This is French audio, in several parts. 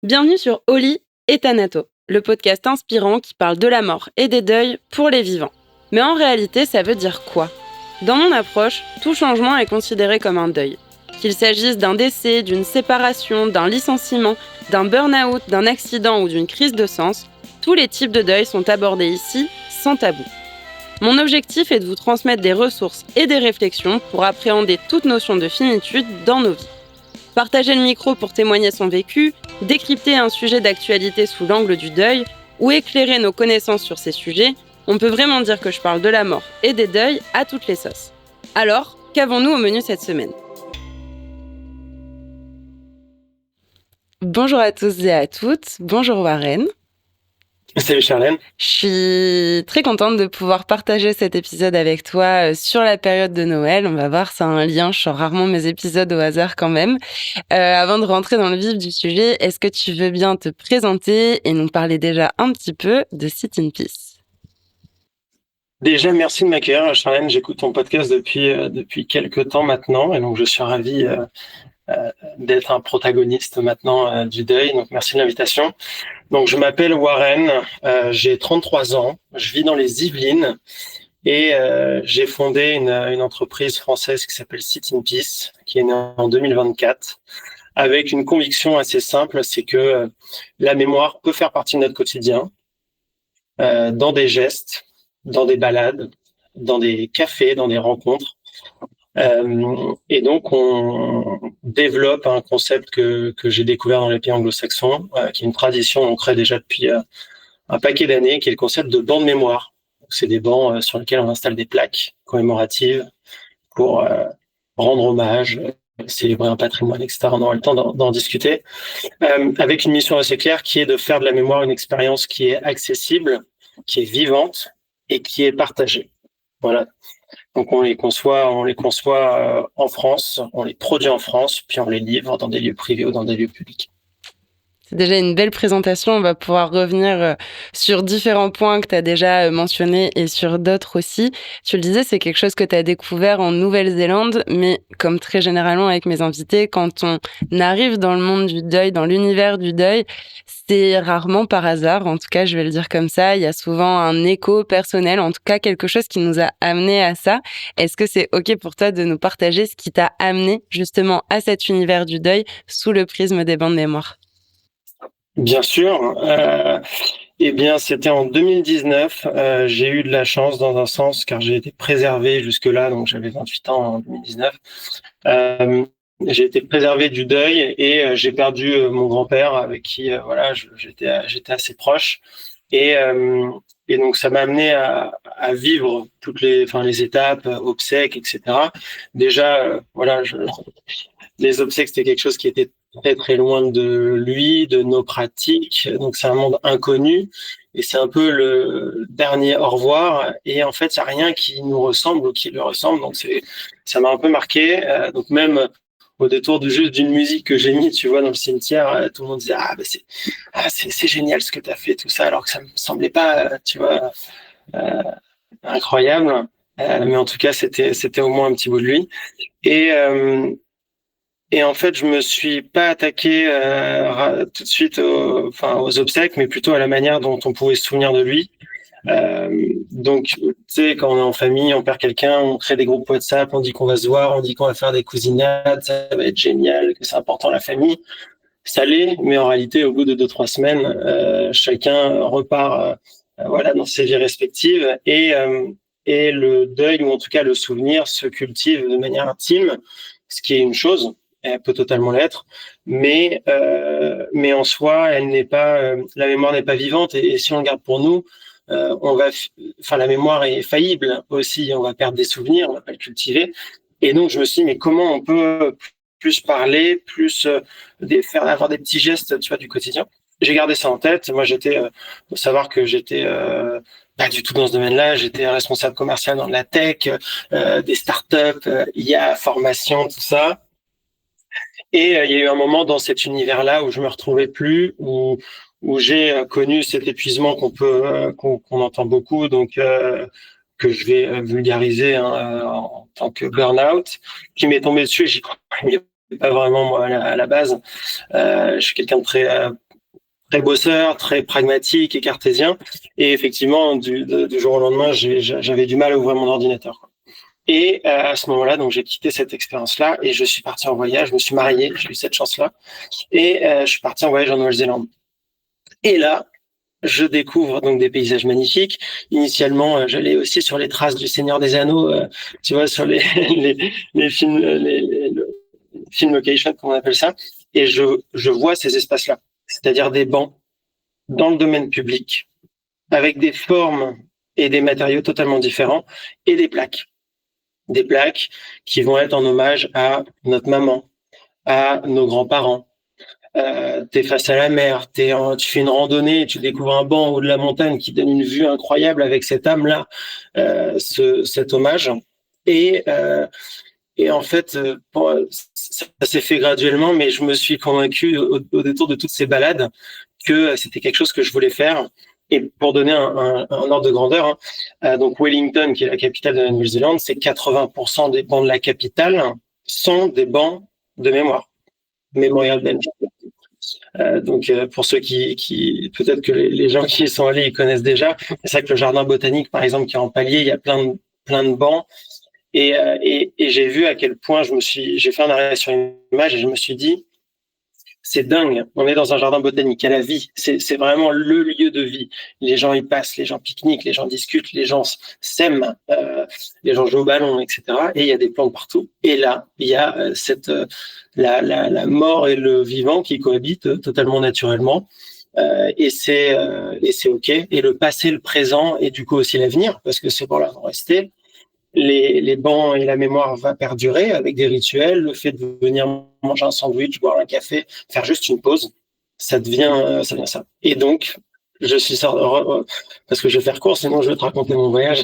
Bienvenue sur Oli et Thanato, le podcast inspirant qui parle de la mort et des deuils pour les vivants. Mais en réalité, ça veut dire quoi ? Dans mon approche, tout changement est considéré comme un deuil. Qu'il s'agisse d'un décès, d'une séparation, d'un licenciement, d'un burn-out, d'un accident ou d'une crise de sens, tous les types de deuil sont abordés ici, sans tabou. Mon objectif est de vous transmettre des ressources et des réflexions pour appréhender toute notion de finitude dans nos vies. Partager le micro pour témoigner son vécu, décrypter un sujet d'actualité sous l'angle du deuil ou éclairer nos connaissances sur ces sujets, on peut vraiment dire que je parle de la mort et des deuils à toutes les sauces. Alors, qu'avons-nous au menu cette semaine ? Bonjour à tous et à toutes, bonjour Warren. Salut Charlène. Je suis très contente de pouvoir partager cet épisode avec toi sur la période de Noël. On va voir, c'est un lien, je sors rarement mes épisodes au hasard quand même. Avant de rentrer dans le vif du sujet, est-ce que tu veux bien te présenter et nous parler déjà un petit peu de Sit in Peace ? Déjà, merci de m'accueillir Charlène. J'écoute ton podcast depuis quelques temps maintenant et donc je suis ravi d'être un protagoniste maintenant du deuil. Donc merci de l'invitation. Donc je m'appelle Warren, j'ai 33 ans, je vis dans les Yvelines et j'ai fondé une entreprise française qui s'appelle Sit in Peace, qui est née en 2024, avec une conviction assez simple, c'est que la mémoire peut faire partie de notre quotidien, dans des gestes, dans des balades, dans des cafés, dans des rencontres. Et donc, on développe un concept que j'ai découvert dans les pays anglo-saxons, qui est une tradition ancrée déjà depuis un paquet d'années, qui est le concept de bancs de mémoire. C'est des bancs sur lesquels on installe des plaques commémoratives pour rendre hommage, célébrer un patrimoine, etc. On aura le temps d'en discuter. Avec une mission assez claire qui est de faire de la mémoire une expérience qui est accessible, qui est vivante et qui est partagée. Voilà. Donc on les conçoit en France, on les produit en France, puis on les livre dans des lieux privés ou dans des lieux publics. C'est déjà une belle présentation. On va pouvoir revenir sur différents points que tu as déjà mentionnés et sur d'autres aussi. Tu le disais, c'est quelque chose que tu as découvert en Nouvelle-Zélande, mais comme très généralement avec mes invités, quand on arrive dans le monde du deuil, dans l'univers du deuil, c'est rarement par hasard. En tout cas, je vais le dire comme ça. Il y a souvent un écho personnel, en tout cas quelque chose qui nous a amené à ça. Est-ce que c'est OK pour toi de nous partager ce qui t'a amené justement à cet univers du deuil sous le prisme des bancs de mémoire ? Bien sûr. Eh bien, c'était en 2019. J'ai eu de la chance dans un sens car j'ai été préservé jusque-là, donc j'avais 28 ans en 2019. J'ai été préservé du deuil et j'ai perdu mon grand-père avec qui j'étais assez proche et donc ça m'a amené à vivre toutes les étapes, obsèques, etc. Déjà, les obsèques, c'était quelque chose qui était très très loin de lui, de nos pratiques. Donc c'est un monde inconnu et c'est un peu le dernier au revoir. Et en fait, il n'y a rien qui nous ressemble ou qui le ressemble. Donc ça m'a un peu marqué. Donc même au détour juste d'une musique que j'ai mis, tu vois, dans le cimetière, tout le monde disait c'est génial ce que tu as fait, tout ça, alors que ça me semblait pas, tu vois, incroyable. Mais en tout cas, c'était au moins un petit bout de lui. Et en fait, je me suis pas attaqué tout de suite aux obsèques, mais plutôt à la manière dont on pouvait se souvenir de lui. Donc, tu sais, quand on est en famille, on perd quelqu'un, on crée des groupes WhatsApp, on dit qu'on va se voir, on dit qu'on va faire des cousinades, ça va être génial, que c'est important la famille. Ça l'est, mais en réalité, au bout de 2-3 semaines, chacun repart dans ses vies respectives et le deuil, ou en tout cas le souvenir, se cultive de manière intime, ce qui est une chose. Elle peut totalement l'être, mais en soi, elle n'est pas. La mémoire n'est pas vivante, et si on le garde pour nous, la mémoire est faillible aussi. On va perdre des souvenirs, on va pas le cultiver. Et donc, je me suis dit, mais comment on peut plus parler, plus avoir des petits gestes, tu vois, du quotidien. J'ai gardé ça en tête. Moi, faut savoir que j'étais pas du tout dans ce domaine-là. J'étais responsable commercial dans la tech, des startups, IA, formation, tout ça. Et il y a eu un moment dans cet univers-là où je me retrouvais plus, où j'ai connu cet épuisement qu'on entend beaucoup, donc que je vais vulgariser en tant que burn-out, qui m'est tombé dessus. J'y croyais pas vraiment moi à la base. Je suis quelqu'un de très très bosseur, très pragmatique et cartésien. Et effectivement, du jour au lendemain, j'avais du mal à ouvrir mon ordinateur, quoi. Et à ce moment-là, donc j'ai quitté cette expérience-là et je suis parti en voyage. Je me suis marié, j'ai eu cette chance-là, et je suis parti en voyage en Nouvelle-Zélande. Et là, je découvre donc des paysages magnifiques. Initialement, j'allais aussi sur les traces du Seigneur des Anneaux, tu vois, sur les les films, le film location, comme on appelle ça. Et je vois ces espaces-là, c'est-à-dire des bancs dans le domaine public, avec des formes et des matériaux totalement différents, et des plaques qui vont être en hommage à notre maman, à nos grands-parents. T'es face à la mer, tu fais une randonnée et tu découvres un banc au haut de la montagne qui donne une vue incroyable avec cette âme-là, cet hommage. Et, euh, et en fait, ça s'est fait graduellement, mais je me suis convaincu au détour de toutes ces balades que c'était quelque chose que je voulais faire. Et pour donner un ordre de grandeur, hein, donc Wellington, qui est la capitale de la Nouvelle-Zélande, c'est 80% des bancs de la capitale sont des bancs de mémoire, Memorial Bench. Donc pour ceux qui peut-être que les gens qui y sont allés ils connaissent déjà. C'est ça que le jardin botanique, par exemple, qui est en palier, il y a plein de bancs. Et j'ai vu à quel point j'ai fait un arrêt sur image et je me suis dit, c'est dingue. On est dans un jardin botanique. Il y a la vie. C'est vraiment le lieu de vie. Les gens y passent, les gens pique-niquent, les gens discutent, les gens s'aiment, les gens jouent au ballon, etc. Et il y a des plantes partout. Et là, il y a la mort et le vivant qui cohabitent totalement naturellement. Et c'est OK. Et le passé, le présent et du coup aussi l'avenir, parce que ces bancs-là vont rester. Les bancs et la mémoire va perdurer avec des rituels. Le fait de venir manger un sandwich, boire un café, faire juste une pause, ça devient ça. Et donc, je suis sorti, parce que je vais faire court, sinon je vais te raconter mon voyage.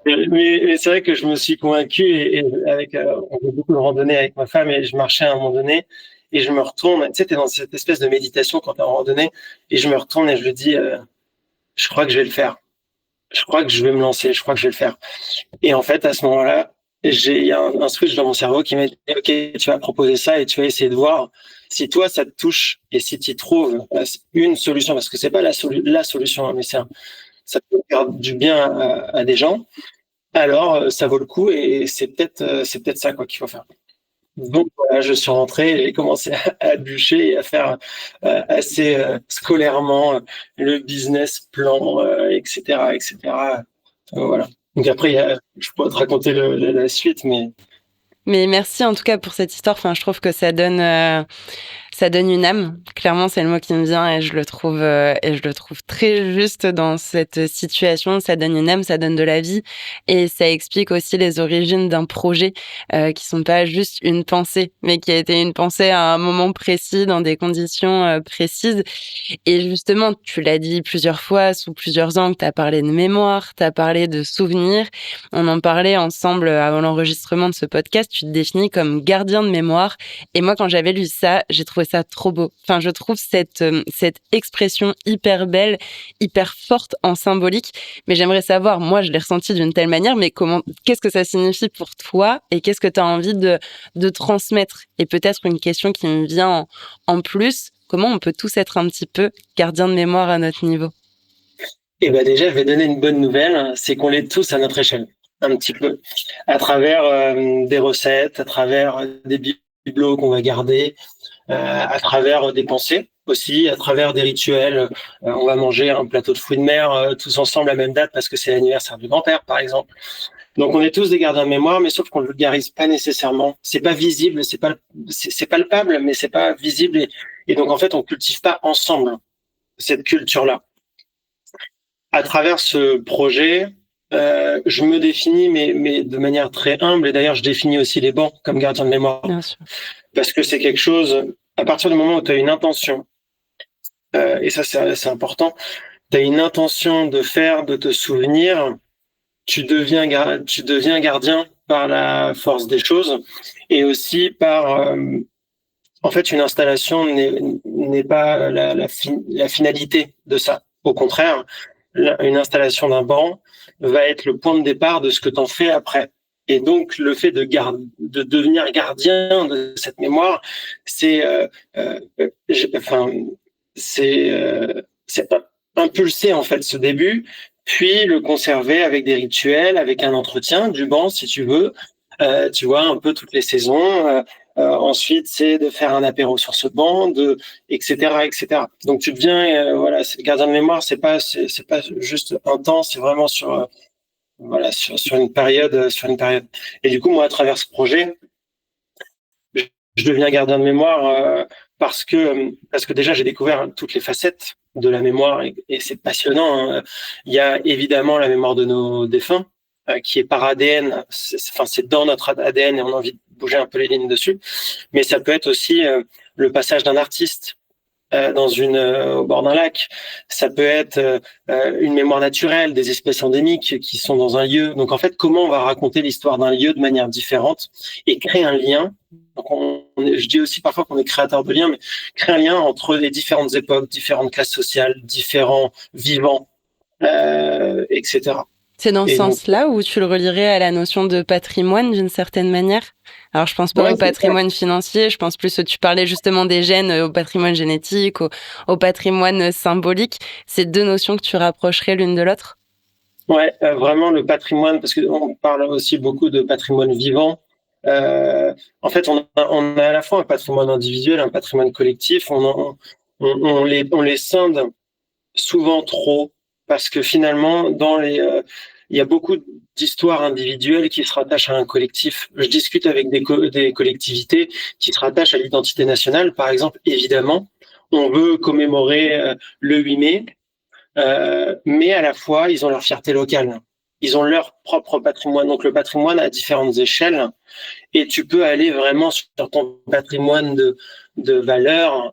Mais c'est vrai que je me suis convaincu et avec, on fait beaucoup de randonnées avec ma femme et je marchais à un moment donné et je me retourne. Tu sais, t'es dans cette espèce de méditation quand t'es en randonnée et je me retourne et je le dis, je crois que je vais le faire. Je crois que je vais me lancer. Je crois que je vais le faire. Et en fait, à ce moment-là, il y a un switch dans mon cerveau qui m'a dit, OK, tu vas proposer ça et tu vas essayer de voir si toi, ça te touche et si tu trouves une solution, parce que c'est pas la solution, mais ça peut faire du bien à des gens. Alors, ça vaut le coup et c'est peut-être ça quoi qu'il faut faire. Donc voilà, je suis rentré, j'ai commencé à bûcher et à faire assez scolairement le business plan, etc., etc. Voilà. Donc après, je pourrais te raconter la suite, mais Mais merci en tout cas pour cette histoire. Enfin, je trouve que ça donne une âme. Clairement, c'est le mot qui me vient et je le trouve très juste dans cette situation. Ça donne une âme, ça donne de la vie et ça explique aussi les origines d'un projet qui sont pas juste une pensée, mais qui a été une pensée à un moment précis, dans des conditions précises. Et justement, tu l'as dit plusieurs fois, sous plusieurs angles, tu as parlé de mémoire, tu as parlé de souvenirs. On en parlait ensemble avant l'enregistrement de ce podcast. Tu te définis comme gardien de mémoire. Et moi, quand j'avais lu ça, j'ai trouvé ça trop beau. Enfin, je trouve cette expression hyper belle, hyper forte en symbolique. Mais j'aimerais savoir, moi, je l'ai ressenti d'une telle manière, mais qu'est-ce que ça signifie pour toi et qu'est-ce que tu as envie de transmettre? Et peut-être une question qui me vient en plus, comment on peut tous être un petit peu gardiens de mémoire à notre niveau? eh ben déjà, je vais donner une bonne nouvelle, c'est qu'on l'est tous à notre échelle, un petit peu, à travers des recettes, à travers des bibelots qu'on va garder, à travers des pensées aussi, à travers des rituels. On va manger un plateau de fruits de mer tous ensemble à la même date parce que c'est l'anniversaire du grand-père, par exemple. Donc on est tous des gardiens de mémoire, mais sauf qu'on ne le vulgarise pas nécessairement. C'est pas visible, c'est palpable, mais c'est pas visible. Et donc en fait, on cultive pas ensemble cette culture-là. À travers ce projet, je me définis, mais de manière très humble. Et d'ailleurs, je définis aussi les bancs comme gardiens de mémoire. Bien sûr. Parce que c'est quelque chose, à partir du moment où tu as une intention, et ça c'est important, tu as une intention de faire, de te souvenir, tu deviens gardien par la force des choses et aussi par, en fait, une installation n'est pas la finalité de ça. Au contraire, une installation d'un banc va être le point de départ de ce que tu en fais après. Et donc, le fait de devenir gardien de cette mémoire, c'est, enfin, c'est impulser en fait ce début, puis le conserver avec des rituels, avec un entretien du banc si tu veux, tu vois un peu toutes les saisons. Ensuite, c'est de faire un apéro sur ce banc, etc., etc. Donc tu deviens, voilà, gardien de mémoire, c'est pas juste un temps, c'est vraiment voilà, sur une période, sur une période. Et du coup, moi, à travers ce projet, je deviens gardien de mémoire parce que déjà j'ai découvert toutes les facettes de la mémoire et c'est passionnant. Hein. Il y a évidemment la mémoire de nos défunts qui est par ADN, c'est dans notre ADN et on a envie de bouger un peu les lignes dessus. Mais ça peut être aussi le passage d'un artiste au bord d'un lac. Ça peut être une mémoire naturelle des espèces endémiques qui sont dans un lieu. Donc en fait, comment on va raconter l'histoire d'un lieu de manière différente et créer un lien. Donc je dis aussi parfois qu'on est créateur de liens, mais créer un lien entre les différentes époques, différentes classes sociales, différents vivants, etc. C'est dans ce Et donc, sens-là où tu le relierais à la notion de patrimoine d'une certaine manière? Alors, je pense pas ouais, au patrimoine financier, je pense plus, tu parlais justement des gènes, au patrimoine génétique, au patrimoine symbolique. C'est deux notions que tu rapprocherais l'une de l'autre? ouais, vraiment le patrimoine, parce qu'on parle aussi beaucoup de patrimoine vivant. En fait, on a à la fois un patrimoine individuel, un patrimoine collectif. On les scinde souvent trop, parce que finalement, il y a beaucoup d'histoires individuelles qui se rattachent à un collectif. Je discute avec des collectivités qui se rattachent à l'identité nationale, par exemple, évidemment. On veut commémorer le 8 mai, mais à la fois, ils ont leur fierté locale. Ils ont leur propre patrimoine. Donc, le patrimoine à différentes échelles. Et tu peux aller vraiment sur ton patrimoine de valeurs.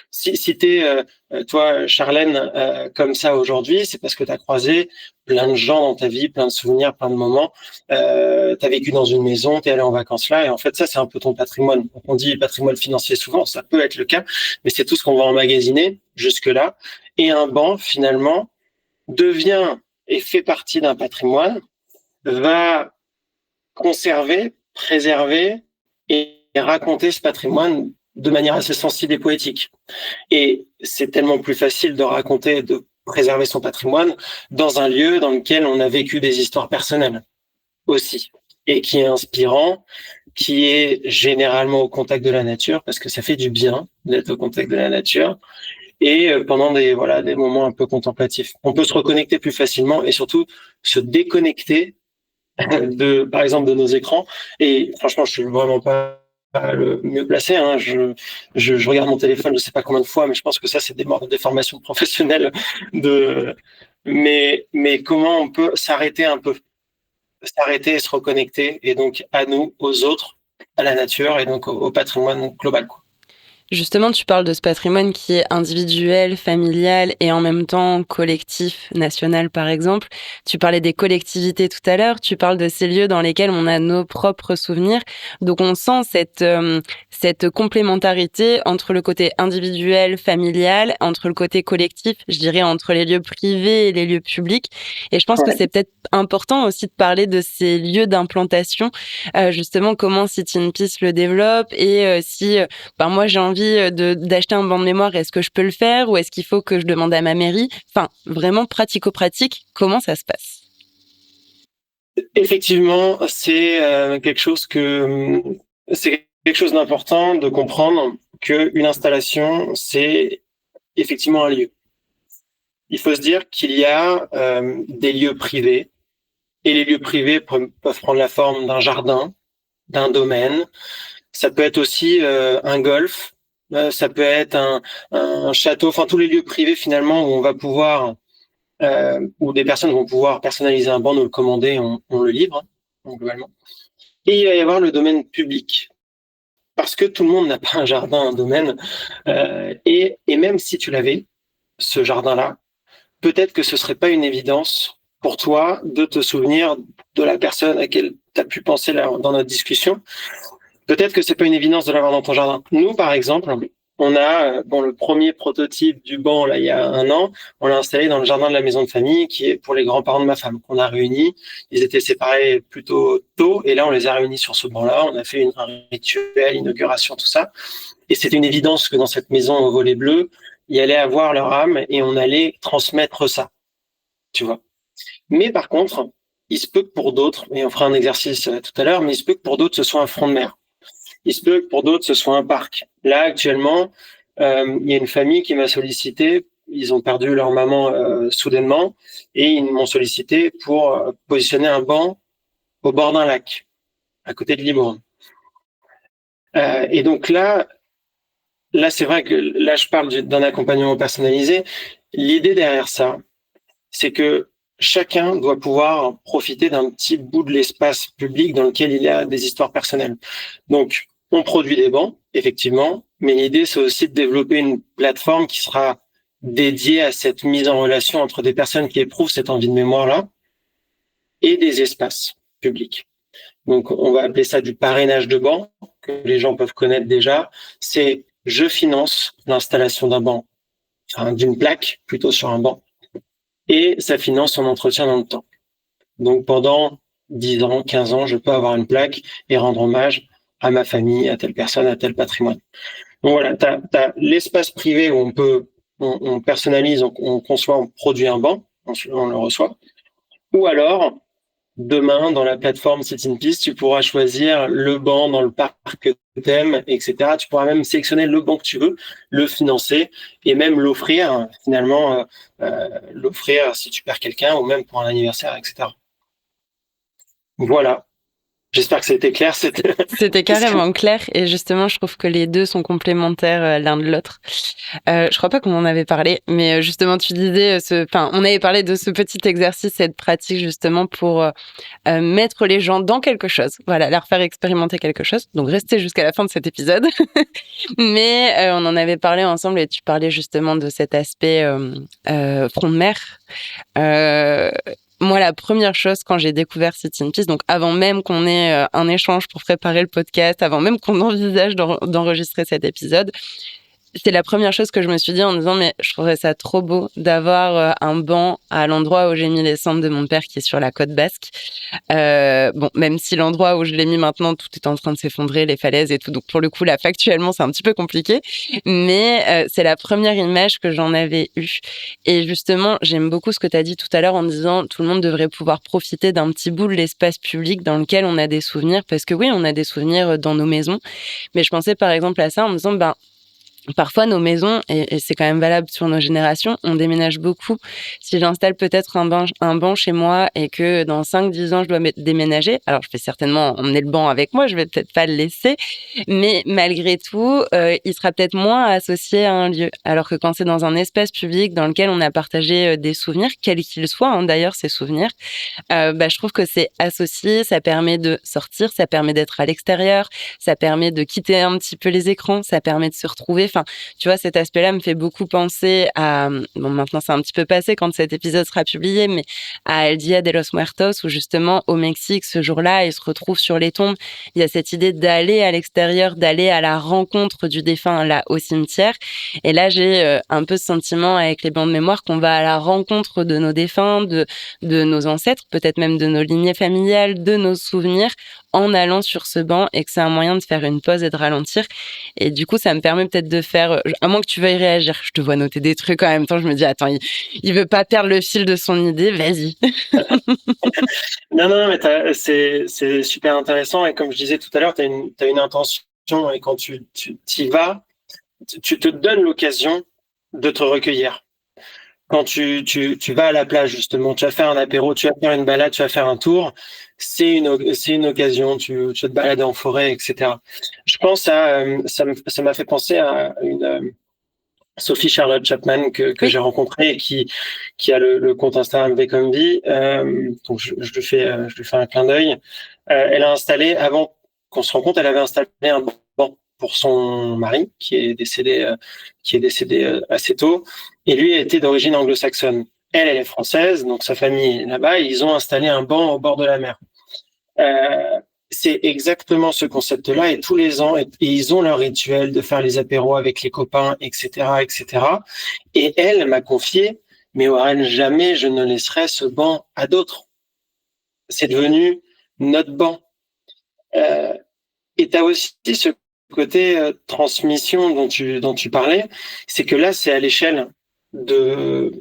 Si tu es, toi, Charlène, comme ça aujourd'hui, c'est parce que tu as croisé plein de gens dans ta vie, plein de souvenirs, plein de moments. Tu as vécu dans une maison, tu es allé en vacances là. Et en fait, ça, c'est un peu ton patrimoine. On dit patrimoine financier souvent, ça peut être le cas, mais c'est tout ce qu'on va emmagasiner jusque-là. Et un banc, finalement, devient et fait partie d'un patrimoine, va conserver, préserver et raconter ce patrimoine de manière assez sensible et poétique. Et c'est tellement plus facile de raconter, de préserver son patrimoine dans un lieu dans lequel on a vécu des histoires personnelles aussi, et qui est inspirant, qui est généralement au contact de la nature, parce que ça fait du bien d'être au contact de la nature, et pendant des moments un peu contemplatifs. On peut se reconnecter plus facilement et surtout se déconnecter par exemple, de nos écrans. Et franchement, je suis vraiment pas le mieux placé. Hein. Je regarde mon téléphone, je sais pas combien de fois, mais je pense que ça, c'est des formations professionnelles mais comment on peut s'arrêter un peu, s'arrêter et se reconnecter, et donc à nous, aux autres, à la nature et donc au patrimoine global, quoi. Justement, tu parles de ce patrimoine qui est individuel, familial et en même temps collectif, national par exemple. Tu parlais des collectivités tout à l'heure, tu parles de ces lieux dans lesquels on a nos propres souvenirs. Donc on sent cette complémentarité entre le côté individuel, familial, entre le côté collectif, je dirais entre les lieux privés et les lieux publics. Et je pense que Ouais. c'est peut-être important aussi de parler de ces lieux d'implantation, justement comment City in Peace le développe et si moi j'ai envie d'acheter un banc de mémoire, est-ce que je peux le faire ou est-ce qu'il faut que je demande à ma mairie? Enfin, vraiment pratico-pratique, comment ça se passe? Effectivement, c'est quelque chose d'important de comprendre qu'une installation, c'est effectivement un lieu. Il faut se dire qu'il y a des lieux privés, et les lieux privés peuvent prendre la forme d'un jardin, d'un domaine. Ça peut être aussi un golf, ça peut être un château, enfin tous les lieux privés finalement où on va pouvoir, où des personnes vont pouvoir personnaliser un banc, nous le commander, on le livre, hein, globalement. Et il va y avoir le domaine public, parce que tout le monde n'a pas un jardin, un domaine, et même si tu l'avais, ce jardin-là, peut-être que ce serait pas une évidence pour toi de te souvenir de la personne à laquelle tu as pu penser là, dans notre discussion. Peut-être que c'est pas une évidence de l'avoir dans ton jardin. Nous, par exemple, on a le premier prototype du banc là il y a 1 an, on l'a installé dans le jardin de la maison de famille qui est pour les grands-parents de ma femme qu'on a réunis. Ils étaient séparés plutôt tôt et là on les a réunis sur ce banc-là. On a fait un rituel, inauguration, tout ça. Et c'était une évidence que dans cette maison au volet bleu, il allait avoir leur âme et on allait transmettre ça, tu vois. Mais par contre, il se peut que pour d'autres, et on fera un exercice tout à l'heure, mais il se peut que pour d'autres ce soit un front de mer. Il se peut que pour d'autres, ce soit un parc. Là, actuellement, il y a une famille qui m'a sollicité. Ils ont perdu leur maman soudainement et ils m'ont sollicité pour positionner un banc au bord d'un lac, à côté de Libourne. Et donc là, c'est vrai que là, je parle d'un accompagnement personnalisé. L'idée derrière ça, c'est que chacun doit pouvoir profiter d'un petit bout de l'espace public dans lequel il y a des histoires personnelles. Donc, on produit des bancs, effectivement, mais l'idée, c'est aussi de développer une plateforme qui sera dédiée à cette mise en relation entre des personnes qui éprouvent cette envie de mémoire-là et des espaces publics. Donc, on va appeler ça du parrainage de bancs, que les gens peuvent connaître déjà. C'est je finance l'installation d'un banc, enfin, d'une plaque, plutôt sur un banc, et ça finance son entretien dans le temps. Donc, pendant 10 ans, 15 ans, je peux avoir une plaque et rendre hommage à ma famille, à telle personne, à tel patrimoine. Donc voilà, t'as l'espace privé où on personnalise, on conçoit, on produit un banc, on le reçoit. Ou alors, demain, dans la plateforme Sit in Peace, tu pourras choisir le banc dans le parc que tu aimes, etc. Tu pourras même sélectionner le banc que tu veux, le financer et même l'offrir, finalement, l'offrir si tu perds quelqu'un ou même pour un anniversaire, etc. Voilà. J'espère que c'était clair. C'était carrément clair et justement, je trouve que les deux sont complémentaires l'un de l'autre. Je crois pas qu'on en avait parlé, mais justement, tu disais, on avait parlé de ce petit exercice, cette pratique justement pour mettre les gens dans quelque chose. Voilà, leur faire expérimenter quelque chose. Donc, restez jusqu'à la fin de cet épisode. Mais on en avait parlé ensemble et tu parlais justement de cet aspect front de mer. Moi, la première chose quand j'ai découvert Sit in Peace, donc avant même qu'on ait un échange pour préparer le podcast, avant même qu'on envisage d'enregistrer cet épisode, c'est la première chose que je me suis dit en disant mais je trouverais ça trop beau d'avoir un banc à l'endroit où j'ai mis les cendres de mon père qui est sur la côte basque. Bon, même si l'endroit où je l'ai mis maintenant, tout est en train de s'effondrer, les falaises et tout. Donc pour le coup, là, factuellement, c'est un petit peu compliqué. Mais c'est la première image que j'en avais eue. Et justement, j'aime beaucoup ce que tu as dit tout à l'heure en disant tout le monde devrait pouvoir profiter d'un petit bout de l'espace public dans lequel on a des souvenirs. Parce que oui, on a des souvenirs dans nos maisons. Mais je pensais par exemple à ça en me disant, parfois, nos maisons, et c'est quand même valable sur nos générations, on déménage beaucoup. Si j'installe peut-être un banc chez moi et que dans 5-10 ans, je dois déménager, alors je vais certainement emmener le banc avec moi, je vais peut-être pas le laisser, mais malgré tout, il sera peut-être moins associé à un lieu. Alors que quand c'est dans un espace public dans lequel on a partagé des souvenirs, quels qu'ils soient, d'ailleurs, ces souvenirs, je trouve que c'est associé, ça permet de sortir, ça permet d'être à l'extérieur, ça permet de quitter un petit peu les écrans, ça permet de se retrouver. Enfin, tu vois, cet aspect-là me fait beaucoup penser à... Bon, maintenant, c'est un petit peu passé quand cet épisode sera publié, mais à El Dia de los Muertos, où justement, au Mexique, ce jour-là, ils se retrouvent sur les tombes. Il y a cette idée d'aller à l'extérieur, d'aller à la rencontre du défunt, là, au cimetière. Et là, j'ai un peu ce sentiment avec les bancs de mémoire qu'on va à la rencontre de nos défunts, de nos ancêtres, peut-être même de nos lignées familiales, de nos souvenirs, en allant sur ce banc et que c'est un moyen de faire une pause et de ralentir. Et du coup, ça me permet peut-être de faire, à moins que tu veuilles réagir, je te vois noter des trucs en même temps, je me dis, attends, il veut pas perdre le fil de son idée, vas-y. Non, mais c'est super intéressant et comme je disais tout à l'heure, t'as une intention et quand tu y vas, tu te donnes l'occasion de te recueillir. Quand tu vas à la plage, justement, tu vas faire un apéro, tu vas faire une balade, tu vas faire un tour, c'est une occasion, tu vas te balader en forêt, etc. Je pense ça m'a fait penser à une Sophie Charlotte Chapman que j'ai rencontrée et qui a le compte Instagram Vacombi. Donc je lui fais un clin d'œil. Elle a installé, avant qu'on se rencontre, elle avait installé un banc pour son mari qui est décédé assez tôt. Et lui était d'origine anglo-saxonne. Elle est française, donc sa famille est là-bas. Et ils ont installé un banc au bord de la mer. c'est exactement ce concept-là, et tous les ans, et ils ont leur rituel de faire les apéros avec les copains, etc., etc. Et elle m'a confié, mais Warren, jamais je ne laisserai ce banc à d'autres. C'est devenu notre banc. Euh, et tu as aussi ce côté transmission dont tu parlais, c'est que là, c'est à l'échelle de,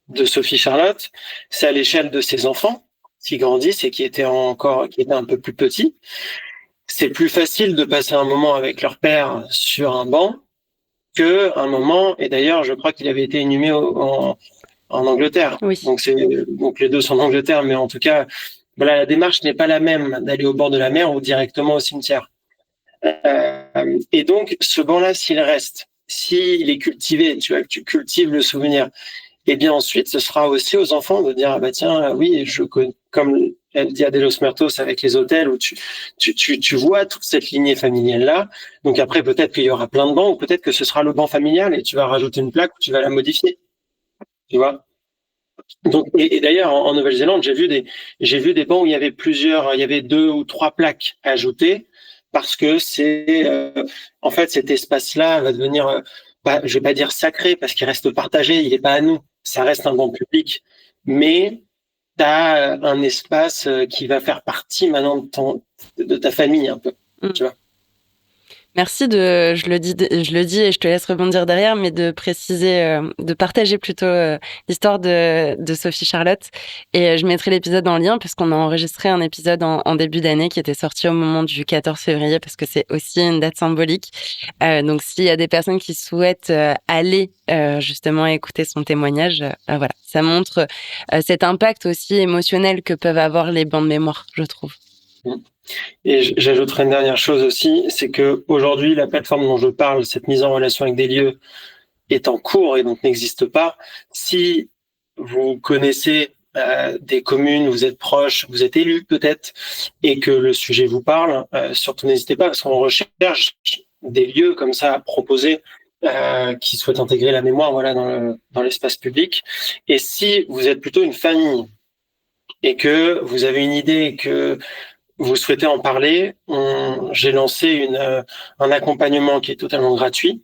de Sophie Charlotte, c'est à l'échelle de ses enfants qui grandissent et qui étaient un peu plus petits. C'est plus facile de passer un moment avec leur père sur un banc que un moment, et d'ailleurs, je crois qu'il avait été inhumé en Angleterre. Oui. Donc les deux sont en Angleterre, mais en tout cas, voilà, la démarche n'est pas la même d'aller au bord de la mer ou directement au cimetière. Et donc, ce banc-là, s'il reste, s'il est cultivé, tu vois, que tu cultives le souvenir, et bien ensuite, ce sera aussi aux enfants de dire, ah bah tiens, oui, je connais, comme elle dit à Delos Muertos avec les hôtels, où tu vois toute cette lignée familiale-là. Donc après, peut-être qu'il y aura plein de bancs, ou peut-être que ce sera le banc familial et tu vas rajouter une plaque ou tu vas la modifier. Tu vois? Donc, et d'ailleurs, en Nouvelle-Zélande, j'ai vu des bancs où il y avait 2 ou 3 plaques ajoutées parce que en fait, cet espace-là va devenir, je vais pas dire sacré parce qu'il reste partagé, il est pas à nous, ça reste un banc public, mais tu as un espace qui va faire partie maintenant de ta famille un peu, tu vois. Merci je le dis et je te laisse rebondir derrière, mais de préciser, de partager plutôt l'histoire de Sophie Charlotte. Et je mettrai l'épisode en lien parce qu'on a enregistré un épisode en début d'année qui était sorti au moment du 14 février parce que c'est aussi une date symbolique. Donc s'il y a des personnes qui souhaitent aller justement écouter son témoignage, voilà, ça montre cet impact aussi émotionnel que peuvent avoir les bancs de mémoire, je trouve. Et j'ajouterai une dernière chose aussi, c'est que aujourd'hui, la plateforme dont je parle, cette mise en relation avec des lieux, est en cours et donc n'existe pas. Si vous connaissez des communes, vous êtes proche, vous êtes élu peut-être, et que le sujet vous parle, surtout n'hésitez pas, parce qu'on recherche des lieux comme ça à proposer qui souhaitent intégrer la mémoire, voilà, dans l'espace public. Et si vous êtes plutôt une famille et que vous avez une idée et que vous souhaitez en parler, j'ai lancé un accompagnement qui est totalement gratuit,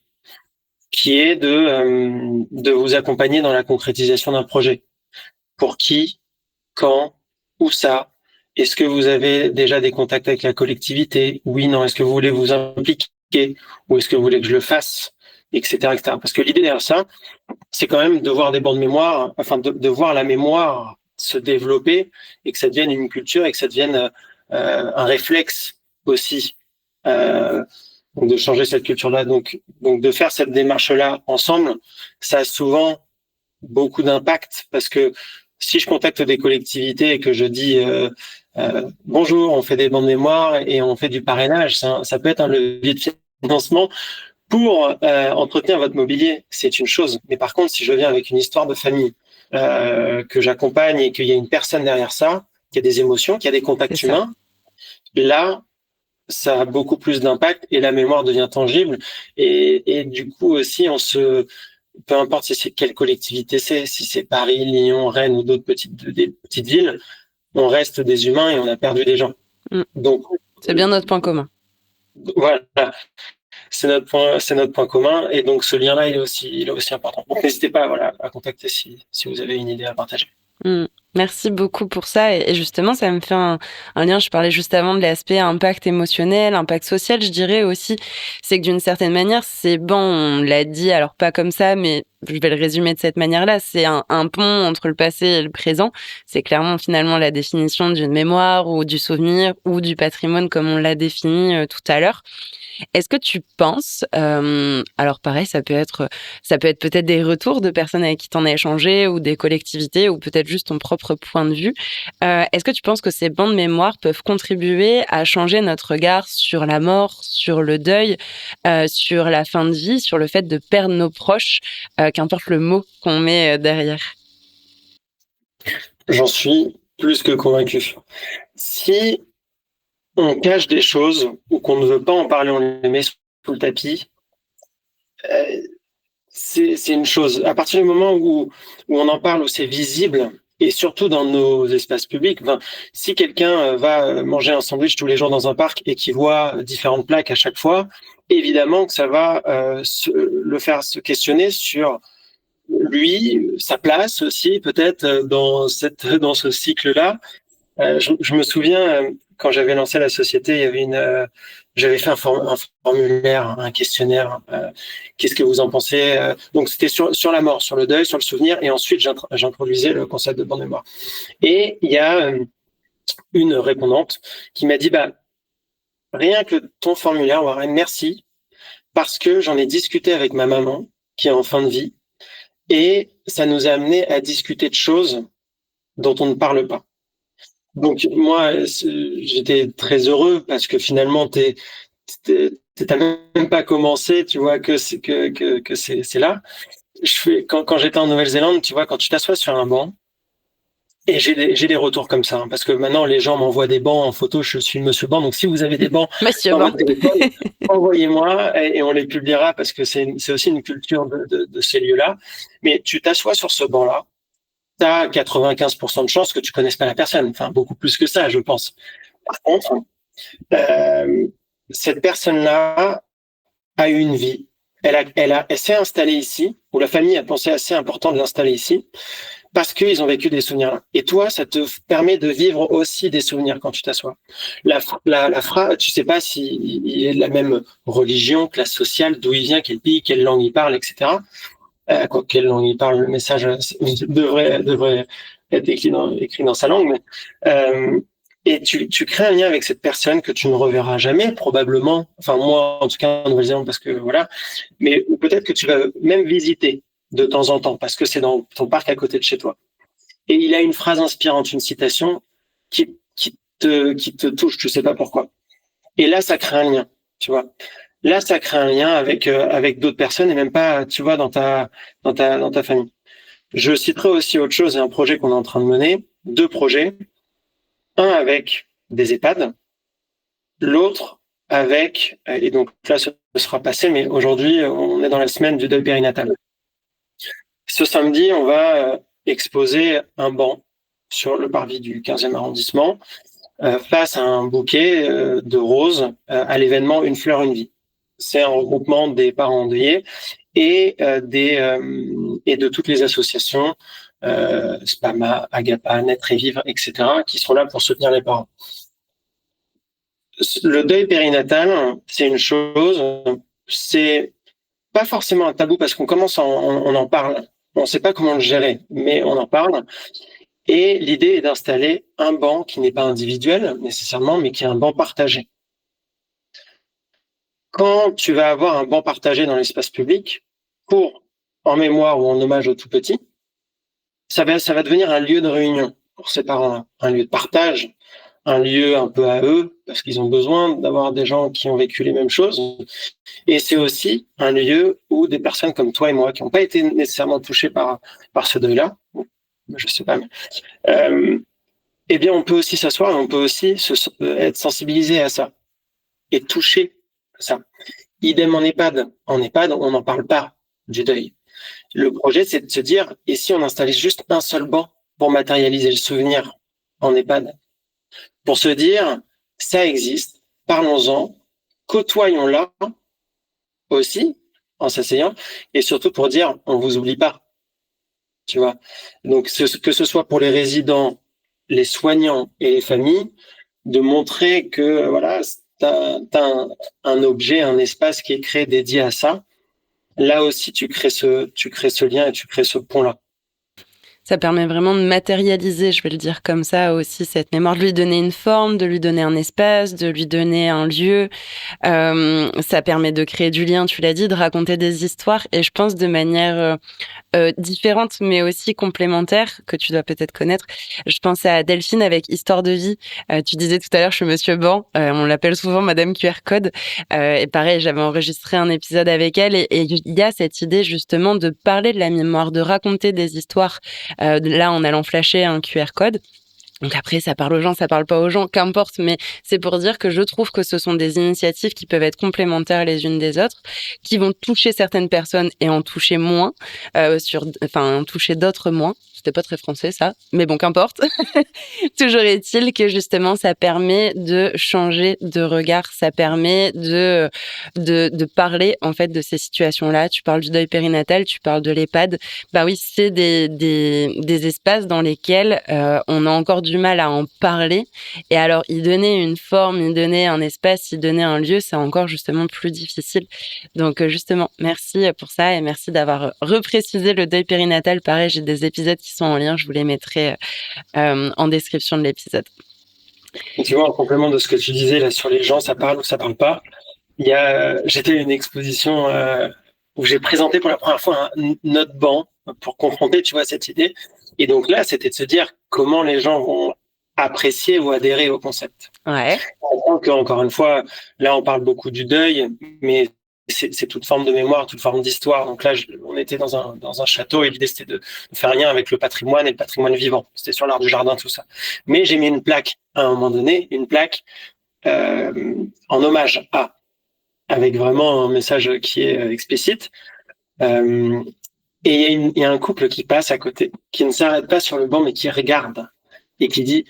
qui est de vous accompagner dans la concrétisation d'un projet. Pour qui, quand, où ça? Est-ce que vous avez déjà des contacts avec la collectivité? Oui, non. Est-ce que vous voulez vous impliquer? Ou est-ce que vous voulez que je le fasse? Etc., etc. Parce que l'idée derrière ça, c'est quand même de voir des bancs de mémoire, enfin de voir la mémoire se développer et que ça devienne une culture et que ça devienne un réflexe aussi. Donc de changer cette culture-là. Donc de faire cette démarche-là ensemble, ça a souvent beaucoup d'impact parce que si je contacte des collectivités et que je dis bonjour, on fait des bancs de mémoire et on fait du parrainage, ça peut être un levier de financement pour entretenir votre mobilier, c'est une chose. Mais par contre, si je viens avec une histoire de famille que j'accompagne et qu'il y a une personne derrière ça, qui a des émotions, qui a des contacts humains, là, ça a beaucoup plus d'impact et la mémoire devient tangible. Et du coup aussi, peu importe si c'est quelle collectivité c'est, si c'est Paris, Lyon, Rennes ou d'autres des petites villes, on reste des humains et on a perdu des gens. Donc, c'est bien notre point commun. Voilà, c'est notre point commun. Et donc, ce lien-là, il est aussi important. Donc, n'hésitez pas, voilà, à contacter si vous avez une idée à partager. Merci beaucoup pour ça. Et justement, ça me fait un lien. Je parlais juste avant de l'aspect impact émotionnel, impact social, je dirais aussi. C'est que d'une certaine manière, c'est bon, on l'a dit, alors pas comme ça, mais je vais le résumer de cette manière-là. C'est un pont entre le passé et le présent. C'est clairement finalement la définition d'une mémoire ou du souvenir ou du patrimoine comme on l'a défini tout à l'heure. Est-ce que tu penses, alors pareil, ça peut être peut-être des retours de personnes avec qui tu en as échangé ou des collectivités ou peut-être juste ton propre point de vue. Est-ce que tu penses que ces bancs de mémoire peuvent contribuer à changer notre regard sur la mort, sur le deuil, sur la fin de vie, sur le fait de perdre nos proches, qu'importe le mot qu'on met derrière? J'en suis plus que convaincu. Si on cache des choses ou qu'on ne veut pas en parler, on les met sous le tapis, c'est une chose. À partir du moment où on en parle, où c'est visible et surtout dans nos espaces publics. Enfin, si quelqu'un va manger un sandwich tous les jours dans un parc et qui voit différentes plaques à chaque fois, évidemment que ça va le faire se questionner sur lui, sa place aussi peut-être dans ce cycle-là. Je me souviens quand j'avais lancé la société, il y avait j'avais fait un formulaire, un questionnaire. Qu'est-ce que vous en pensez? Donc c'était sur la mort, sur le deuil, sur le souvenir, et ensuite j'introduisais le concept de bonne mémoire. Et il y a une répondante qui m'a dit rien que ton formulaire, Warren, merci, parce que j'en ai discuté avec ma maman qui est en fin de vie, et ça nous a amené à discuter de choses dont on ne parle pas. Donc moi, j'étais très heureux parce que finalement, t'as même pas commencé, tu vois que c'est là. Quand j'étais en Nouvelle-Zélande, tu vois, quand tu t'assois sur un banc, et j'ai des retours comme ça, parce que maintenant les gens m'envoient des bancs en photo. Je suis le Monsieur Banc, donc si vous avez des bancs Monsieur dans Ban. votre téléphone, envoyez-moi et on les publiera parce que c'est aussi une culture de ces lieux-là. Mais tu t'assois sur ce banc-là. Tu as 95% de chances que tu connaisses pas la personne. Enfin, beaucoup plus que ça, je pense. Par contre, cette personne-là a eu une vie. Elle s'est installée ici, ou la famille a pensé assez important de l'installer ici, parce qu'ils ont vécu des souvenirs. Et toi, ça te permet de vivre aussi des souvenirs quand tu t'assois. La phrase, tu sais pas s'il est de la même religion, classe sociale, d'où il vient, quel pays, quelle langue il parle, etc. Quelle langue il parle, le message devrait être écrit dans sa langue. Mais, et tu crées un lien avec cette personne que tu ne reverras jamais, probablement. Enfin, moi, en tout cas, en Nouvelle-Zélande, parce que voilà. Mais peut-être que tu vas même visiter de temps en temps, parce que c'est dans ton parc à côté de chez toi. Et il a une phrase inspirante, une citation qui te touche, tu sais pas pourquoi. Et là, ça crée un lien, tu vois. Là, ça crée un lien avec d'autres personnes et même pas, tu vois, dans ta famille. Je citerai aussi autre chose et un projet qu'on est en train de mener, 2 projets, un avec des EHPAD, l'autre avec, et donc là, ce sera passé, mais aujourd'hui, on est dans la semaine du deuil périnatal. Ce samedi, on va exposer un banc sur le parvis du 15e arrondissement face à un bouquet de roses à l'événement Une fleur, une vie. C'est un regroupement des parents endeuillés et et de toutes les associations, Spama, Agapa, Naître et Vivre, etc., qui seront là pour soutenir les parents. Le deuil périnatal, c'est une chose, c'est pas forcément un tabou parce qu'on commence, on en parle. On ne sait pas comment le gérer, mais on en parle. Et l'idée est d'installer un banc qui n'est pas individuel nécessairement, mais qui est un banc partagé. Quand tu vas avoir un banc partagé dans l'espace public, en mémoire ou en hommage aux tout petits, ça va devenir un lieu de réunion pour ces parents-là, un lieu de partage, un lieu un peu à eux, parce qu'ils ont besoin d'avoir des gens qui ont vécu les mêmes choses. Et c'est aussi un lieu où des personnes comme toi et moi, qui n'ont pas été nécessairement touchées par ce deuil-là, je sais pas, mais, eh bien, on peut aussi s'asseoir et on peut aussi être sensibilisé à ça et toucher ça. Idem en EHPAD. En EHPAD, on n'en parle pas du deuil. Le projet, c'est de se dire, et si on installait juste un seul banc pour matérialiser le souvenir en EHPAD? Pour se dire, ça existe, parlons-en, côtoyons-la aussi, en s'asseyant, et surtout pour dire, on vous oublie pas. Tu vois? Donc, que ce soit pour les résidents, les soignants et les familles, de montrer que, voilà, t'as un objet, un espace qui est créé dédié à ça. Là aussi, tu crées ce lien et tu crées ce pont-là. Ça permet vraiment de matérialiser, je vais le dire comme ça aussi, cette mémoire, de lui donner une forme, de lui donner un espace, de lui donner un lieu. Ça permet de créer du lien, tu l'as dit, de raconter des histoires, et je pense de manière différente, mais aussi complémentaire, que tu dois peut-être connaître. Je pensais à Delphine avec Histoire de vie. Tu disais tout à l'heure, je suis Monsieur Ban. On l'appelle souvent Madame QR Code. Et pareil, j'avais enregistré un épisode avec elle, et il y a cette idée justement de parler de la mémoire, de raconter des histoires. Là, en allant flasher un QR code. Donc après, ça parle aux gens, ça parle pas aux gens, qu'importe, mais c'est pour dire que je trouve que ce sont des initiatives qui peuvent être complémentaires les unes des autres, qui vont toucher certaines personnes et en toucher moins, toucher d'autres moins. C'était pas très français, ça, mais bon, qu'importe. Toujours est-il que justement, ça permet de changer de regard, ça permet de parler en fait de ces situations-là. Tu parles du deuil périnatal, tu parles de l'EHPAD. Bah oui, c'est des espaces dans lesquels on a encore du mal à en parler. Et alors, y donner une forme, y donner un espace, y donner un lieu, c'est encore justement plus difficile. Donc justement, merci pour ça et merci d'avoir reprécisé le deuil périnatal. Pareil, j'ai des épisodes qui sont en lien, je vous les mettrai en description de l'épisode. Et tu vois, en complément de ce que tu disais là sur les gens, ça parle ou ça parle pas, j'étais à une exposition où j'ai présenté pour la première fois notre banc pour confronter, tu vois, cette idée. Et donc là, c'était de se dire comment les gens vont apprécier ou adhérer au concept. Ouais. Encore une fois, là, on parle beaucoup du deuil, mais c'est toute forme de mémoire, toute forme d'histoire. Donc là, on était dans un château et l'idée, c'était de faire rien avec le patrimoine et le patrimoine vivant. C'était sur l'art du jardin, tout ça. Mais j'ai mis une plaque, à un moment donné, une plaque en hommage à, avec vraiment un message qui est explicite. Et il y a un couple qui passe à côté, qui ne s'arrête pas sur le banc, mais qui regarde et qui dit,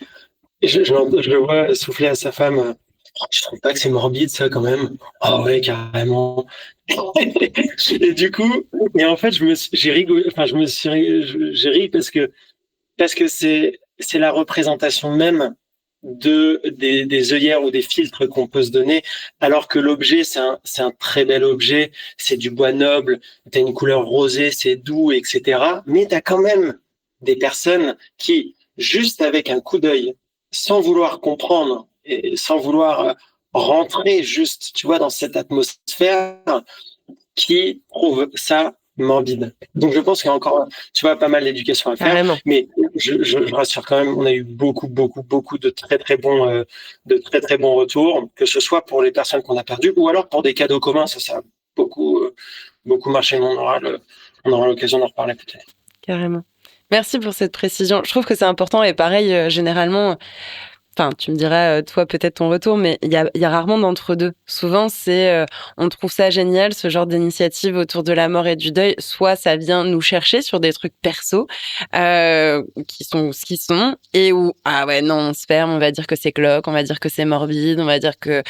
je le vois souffler à sa femme, oh, tu trouves pas que c'est morbide ça quand même? Oh ouais, carrément. Et du coup, et en fait, j'ai rigolé, enfin, j'ai ri parce que c'est la représentation même des œillères ou des filtres qu'on peut se donner, alors que l'objet, c'est un très bel objet, c'est du bois noble, t'as une couleur rosée, c'est doux, etc. Mais t'as quand même des personnes qui, juste avec un coup d'œil, sans vouloir comprendre et sans vouloir rentrer juste, tu vois, dans cette atmosphère, qui trouvent ça morbide. Donc je pense qu'il y a encore, tu vois, pas mal d'éducation à faire. Carrément. Mais je rassure quand même, on a eu beaucoup de très très bons retours, que ce soit pour les personnes qu'on a perdues ou alors pour des cadeaux communs. Ça a beaucoup marché. On aura l'occasion d'en reparler peut-être. Carrément. Merci pour cette précision. Je trouve que c'est important et pareil, généralement, enfin, tu me diras, toi, peut-être ton retour, mais il y a rarement d'entre-deux. Souvent, c'est, on trouve ça génial, ce genre d'initiative autour de la mort et du deuil. Soit ça vient nous chercher sur des trucs perso, qui sont ce qu'ils sont et où, ah ouais, non, on se ferme, on va dire que c'est glauque, on va dire que c'est morbide, on va dire que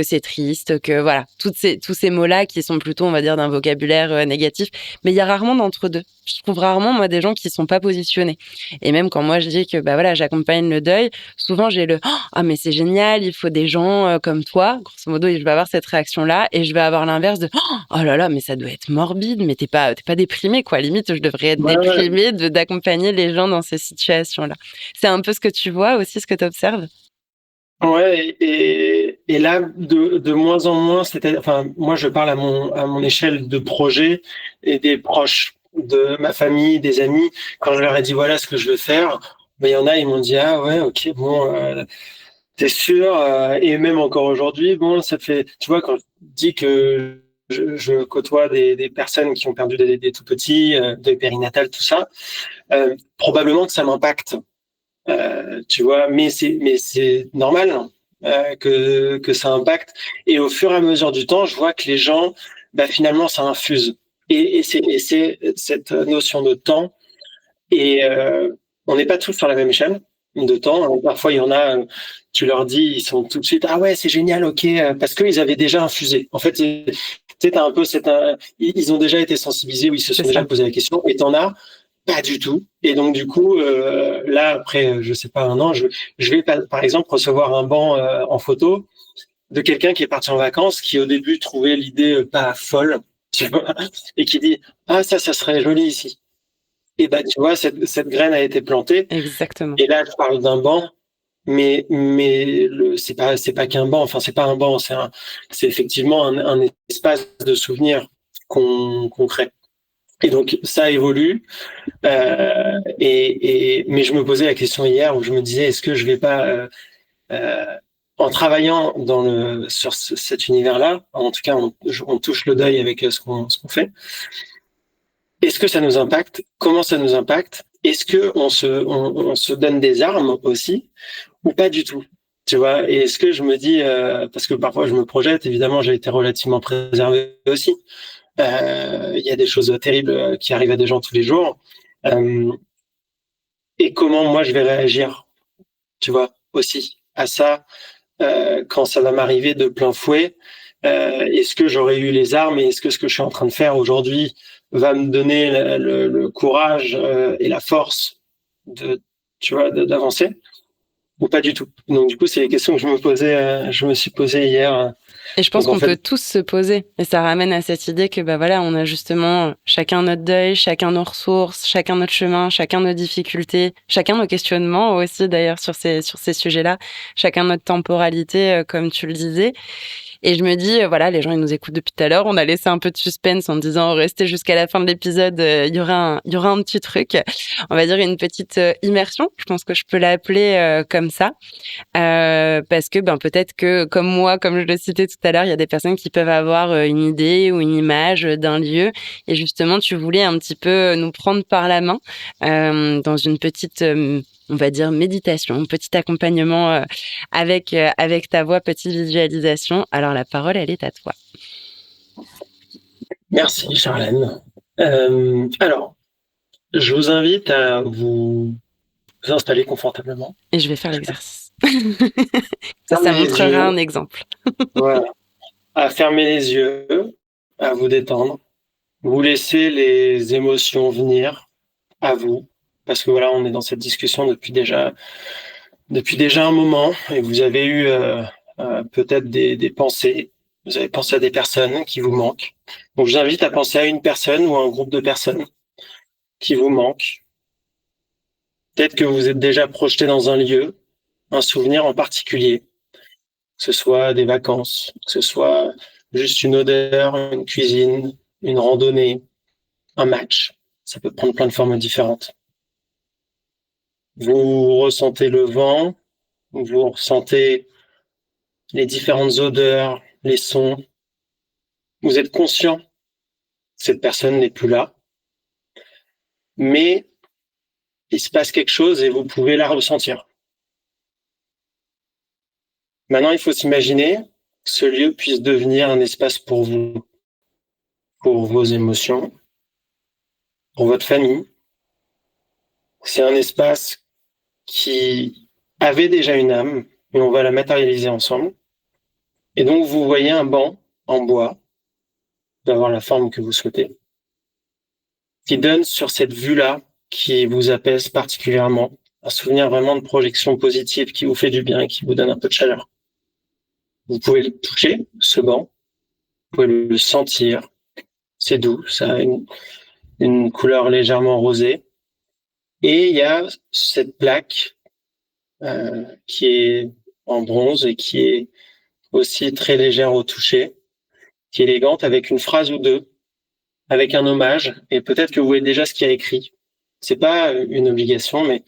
c'est triste, que voilà, tous ces mots-là qui sont plutôt, on va dire, d'un vocabulaire, négatif. Mais il y a rarement d'entre-deux. Je trouve rarement, moi, des gens qui sont pas positionnés. Et même quand moi, je dis que, bah voilà, j'accompagne le deuil, souvent j'ai le ah mais c'est génial, il faut des gens comme toi, grosso modo, et je vais avoir cette réaction-là et je vais avoir l'inverse de oh là là mais ça doit être morbide, mais t'es pas déprimé quoi, limite je devrais être déprimée d'accompagner les gens dans ces situations-là. C'est un peu ce que tu vois aussi, ce que tu observes? Ouais, et là, de moins en moins, enfin, moi, je parle à mon échelle de projet et des proches de ma famille, des amis. Quand je leur ai dit, voilà ce que je veux faire, ben, il y en a, ils m'ont dit, ah ouais, ok, bon, t'es sûr? Et même encore aujourd'hui, bon, ça fait, tu vois, quand je dis que je côtoie des personnes qui ont perdu des tout petits, des périnatales, tout ça, probablement que ça m'impacte. Tu vois, mais c'est normal hein, que ça impacte. Et au fur et à mesure du temps, je vois que les gens, bah, finalement, ça infuse. Et c'est cette notion de temps. Et on n'est pas tous sur la même échelle de temps. Parfois, il y en a, tu leur dis, ils sont tout de suite, ah ouais, c'est génial, ok, parce qu'ils avaient déjà infusé. En fait, tu sais, t'as un peu ils ont déjà été sensibilisés ou ils se sont déjà posé la question. Et t'en as pas du tout. Et donc du coup, là après, je sais pas un an, je vais par exemple recevoir un banc en photo de quelqu'un qui est parti en vacances, qui au début trouvait l'idée pas folle, tu vois, et qui dit ah ça serait joli ici. Et bah tu vois cette graine a été plantée. Exactement. Et là je parle d'un banc, mais c'est pas qu'un banc, enfin c'est pas un banc, c'est effectivement un espace de souvenirs qu'on crée. Et donc ça évolue. Mais je me posais la question hier où je me disais est-ce que je vais pas euh, en travaillant sur cet univers-là, en tout cas on touche le deuil avec ce qu'on fait. Est-ce que ça nous impacte? Comment ça nous impacte? est-ce que on se donne des armes aussi ou pas du tout? Tu vois? Et est-ce que je me dis, parce que parfois je me projette, évidemment, j'ai été relativement préservé aussi. Il y a des choses terribles qui arrivent à des gens tous les jours. Et comment moi je vais réagir, tu vois, aussi à ça quand ça va m'arriver de plein fouet. Est-ce que j'aurais eu les armes et est-ce que ce que je suis en train de faire aujourd'hui va me donner le courage et la force de, tu vois, d'avancer ou pas du tout. Donc du coup, c'est les questions que je me suis posé hier. Et je pense Donc en qu'on fait, peut tous se poser. Et ça ramène à cette idée que, bah voilà, on a justement chacun notre deuil, chacun nos ressources, chacun notre chemin, chacun nos difficultés, chacun nos questionnements aussi d'ailleurs sur ces sujets-là, chacun notre temporalité, comme tu le disais. Et je me dis, voilà, les gens, ils nous écoutent depuis tout à l'heure. On a laissé un peu de suspense en disant, restez jusqu'à la fin de l'épisode, il y aura un petit truc. On va dire une petite immersion. Je pense que je peux l'appeler comme ça. Parce que peut-être que, comme moi, comme je le citais tout à l'heure, il y a des personnes qui peuvent avoir une idée ou une image d'un lieu. Et justement, tu voulais un petit peu nous prendre par la main dans une petite on va dire méditation, petit accompagnement avec ta voix, petite visualisation. Alors la parole, elle est à toi. merci Charlène. Alors, je vous invite à vous installer confortablement. Et je vais faire l'exercice. Ça Fermez les montrera yeux. un exemple. Voilà. À fermer les yeux, à vous détendre. Vous laissez les émotions venir à vous. Parce que voilà, on est dans cette discussion depuis déjà un moment et vous avez eu peut-être des pensées. Vous avez pensé à des personnes qui vous manquent. Donc, je vous invite à penser à une personne ou à un groupe de personnes qui vous manquent. Peut-être que vous êtes déjà projeté dans un lieu, un souvenir en particulier, que ce soit des vacances, que ce soit juste une odeur, une cuisine, une randonnée, un match. Ça peut prendre plein de formes différentes. Vous ressentez le vent, vous ressentez les différentes odeurs, les sons. Vous êtes conscient que cette personne n'est plus là, mais il se passe quelque chose et vous pouvez la ressentir. Maintenant, il faut s'imaginer que ce lieu puisse devenir un espace pour vous, pour vos émotions, pour votre famille. C'est un espace qui avait déjà une âme, et on va la matérialiser ensemble. Et donc, vous voyez un banc en bois, d'avoir la forme que vous souhaitez, qui donne sur cette vue-là qui vous apaise particulièrement, un souvenir vraiment de projection positive qui vous fait du bien et qui vous donne un peu de chaleur. Vous pouvez le toucher, ce banc, vous pouvez le sentir, c'est doux, ça a une couleur légèrement rosée. Et il y a cette plaque qui est en bronze et qui est aussi très légère au toucher, qui est élégante avec une phrase ou deux, avec un hommage. Et peut-être que vous voyez déjà ce qu'il y a écrit. C'est pas une obligation, mais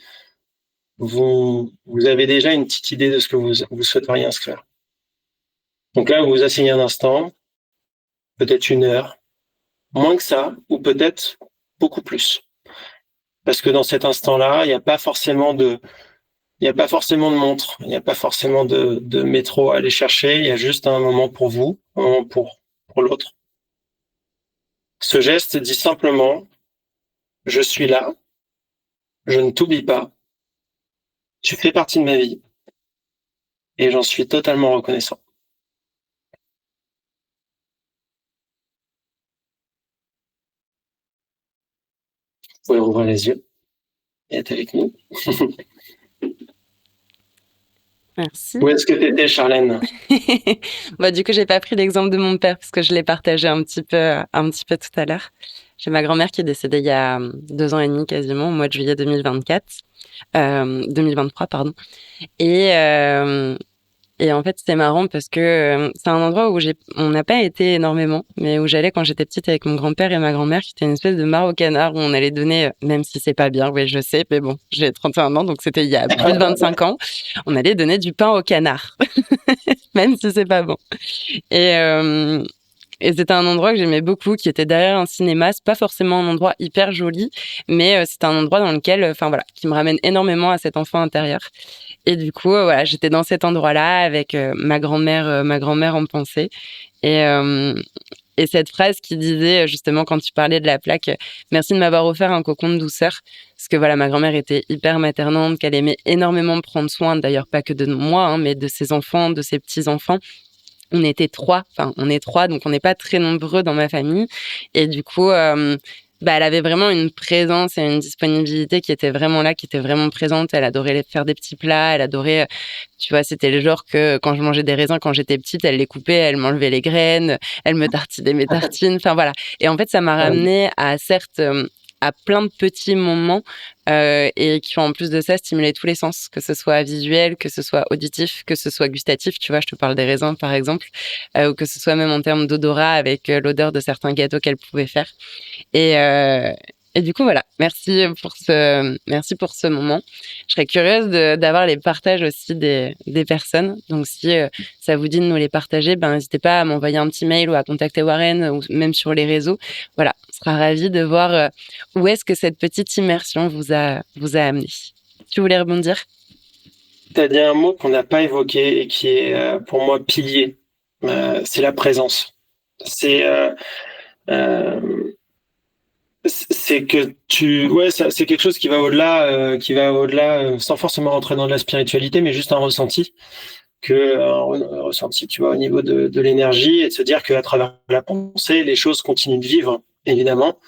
vous avez déjà une petite idée de ce que vous souhaiteriez inscrire. Donc là, vous vous asseyez un instant, peut-être une heure, moins que ça, ou peut-être beaucoup plus. Parce que dans cet instant-là, il n'y a pas forcément de montre, il n'y a pas forcément de métro à aller chercher, il y a juste un moment pour vous, un moment pour l'autre. Ce geste dit simplement, je suis là, je ne t'oublie pas, tu fais partie de ma vie, et j'en suis totalement reconnaissant. Vous pouvez rouvrir les yeux et être avec nous. Merci. Où est-ce que tu étais, Charlène? Du coup, j'ai pas pris l'exemple de mon père parce que je l'ai partagé un petit peu tout à l'heure. J'ai ma grand-mère qui est décédée il y a 2 ans et demi quasiment, au mois de juillet 2023, pardon. Et en fait, c'était marrant parce que c'est un endroit où on n'a pas été énormément, mais où j'allais quand j'étais petite avec mon grand-père et ma grand-mère, qui était une espèce de mare au canard où on allait donner, même si c'est pas bien, oui, je sais, mais bon, j'ai 31 ans, donc c'était il y a plus de 25 ans, on allait donner du pain au canard, même si c'est pas bon. Et Et c'était un endroit que j'aimais beaucoup, qui était derrière un cinéma. C'est pas forcément un endroit hyper joli, mais c'est un endroit dans lequel, enfin voilà, qui me ramène énormément à cet enfant intérieur. Et du coup, voilà, j'étais dans cet endroit-là avec ma grand-mère en pensée. Et, euh, et cette phrase qui disait justement quand tu parlais de la plaque, merci de m'avoir offert un cocon de douceur, parce que voilà, ma grand-mère était hyper maternante, qu'elle aimait énormément prendre soin, d'ailleurs pas que de moi, hein, mais de ses enfants, de ses petits-enfants. On était trois, enfin on est trois, donc on n'est pas très nombreux dans ma famille. Et du coup, elle avait vraiment une présence et une disponibilité qui était vraiment là, qui était vraiment présente. Elle adorait faire des petits plats, elle adorait, tu vois, c'était le genre que quand je mangeais des raisins quand j'étais petite, elle les coupait, elle m'enlevait les graines, elle me tartinait mes tartines, enfin voilà. Et en fait, ça m'a ramené à certes à plein de petits moments et qui ont en plus de ça stimulé tous les sens, que ce soit visuel, que ce soit auditif, que ce soit gustatif. Tu vois, je te parle des raisins par exemple, ou que ce soit même en termes d'odorat avec l'odeur de certains gâteaux qu'elle pouvait faire. Et, euh, et du coup, voilà, merci pour ce moment. Je serais curieuse d'avoir les partages aussi des personnes. Donc, si ça vous dit de nous les partager, n'hésitez pas à m'envoyer un petit mail ou à contacter Warren ou même sur les réseaux. Voilà, on sera ravis de voir où est-ce que cette petite immersion vous a amené. Tu voulais rebondir? Tu as dit un mot qu'on n'a pas évoqué et qui est pour moi pilier. C'est la présence. C'est euh, c'est que c'est quelque chose qui va au-delà, sans forcément rentrer dans de la spiritualité, mais juste un ressenti un ressenti, tu vois, au niveau de l'énergie et de se dire qu'à travers la pensée, les choses continuent de vivre, évidemment,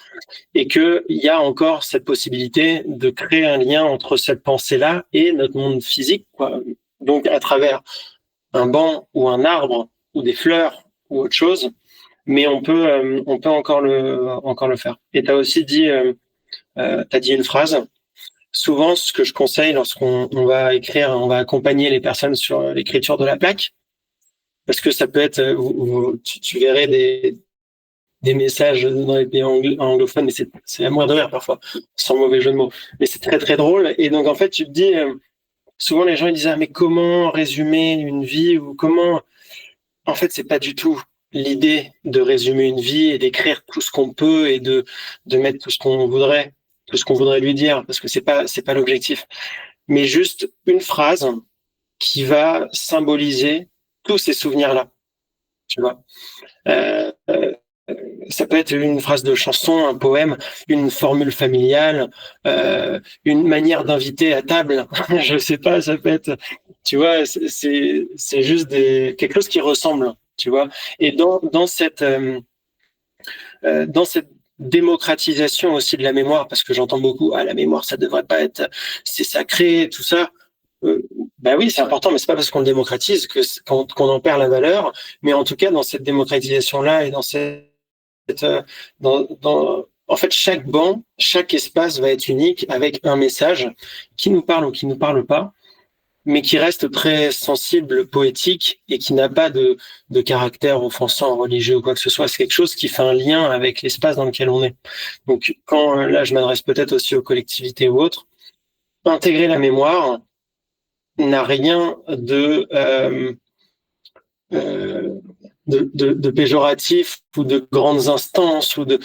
et qu'il y a encore cette possibilité de créer un lien entre cette pensée-là et notre monde physique, quoi. Donc, à travers un banc ou un arbre ou des fleurs ou autre chose, mais on peut encore le faire. Et tu as aussi dit, t'as dit une phrase. Souvent, ce que je conseille lorsqu'on va écrire, on va accompagner les personnes sur l'écriture de la plaque, parce que ça peut être, tu verrais des messages dans les pays anglophones, mais c'est à mourir de rire parfois, sans mauvais jeu de mots. Mais c'est très très drôle. Et donc en fait, tu te dis, souvent les gens ils disent ah mais comment résumer une vie ou comment. En fait, c'est pas du tout l'idée de résumer une vie et d'écrire tout ce qu'on peut et de mettre tout ce qu'on voudrait lui dire, parce que c'est pas l'objectif. Mais juste une phrase qui va symboliser tous ces souvenirs-là, tu vois. Euh, euh, Ça peut être une phrase de chanson, un poème, une formule familiale, une manière d'inviter à table. Je sais pas, ça peut être, tu vois, c'est juste quelque chose qui ressemble, tu vois. Et dans cette démocratisation aussi de la mémoire, parce que j'entends beaucoup, ah la mémoire ça devrait pas être, c'est sacré, tout ça. Ben oui, c'est important, mais c'est pas parce qu'on le démocratise qu'on en perd la valeur. Mais en tout cas, dans cette démocratisation-là et euh, en fait, chaque banc, chaque espace va être unique avec un message qui nous parle ou qui nous parle pas, mais qui reste très sensible, poétique et qui n'a pas de caractère offensant, religieux ou quoi que ce soit. C'est quelque chose qui fait un lien avec l'espace dans lequel on est. Donc, là, je m'adresse peut-être aussi aux collectivités ou autres, intégrer la mémoire n'a rien euh, de péjoratif ou de grandes instances ou de